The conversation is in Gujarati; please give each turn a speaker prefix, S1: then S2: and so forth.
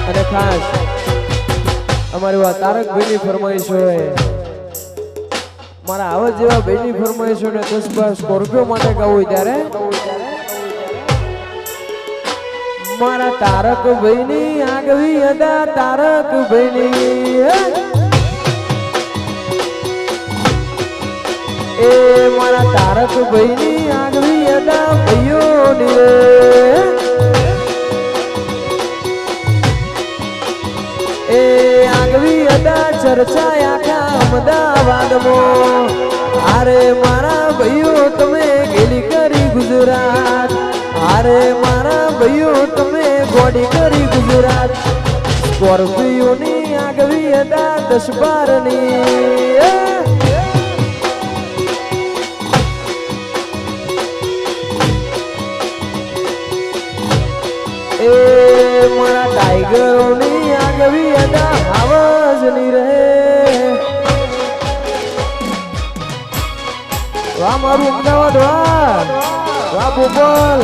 S1: અને ખાસ અમારી વાત તારકભાઈની ફરમાઈશ હોય મારા આવા જેવા ભાઈની ફરમાઈશ ને 10-12 સ્કોર્પિયો માટે ગાવું ત્યારે મારા તારકભાઈની આગવી અદા તારકભાઈની એ મારા તારકભાઈની આગવી અદા ભાઈઓની રે એ આગવી અદા ચર્ચા આખા અમદાવાદમાં અરે મારા ભાઈઓ તમે ગેલી કરી ગુજરાત અરે મારા ભાઈઓ તમે ગોડી કરી ગુજરાત સ્કોર્પિયોની આગવી અદા 10-12ની એ મારા ટાઈગરોની આગવી અદા આવાજની રહે વાહ મારું અમદાવાદ વાહ વાહ બોપલ